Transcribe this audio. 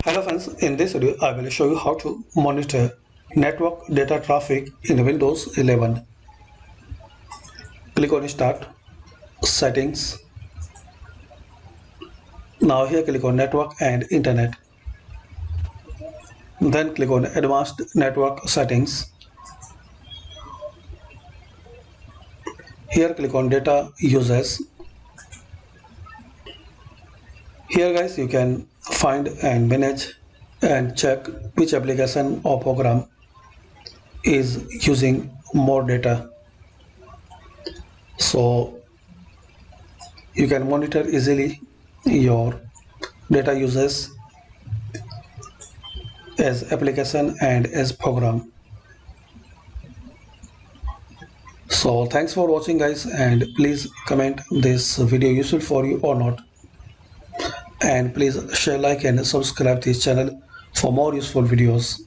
Hello friends, in this video I will show you how to monitor network data traffic in Windows 11. Click on Start, Settings. Now here click on Network and Internet. Then click on Advanced Network Settings. Here click on Data Uses. Here guys you can find and manage and check which application or program is using more data. So you can monitor easily your data uses as application and as program. So thanks for watching guys, and please comment this video useful for you or not, and please share, like and subscribe this channel for more useful videos.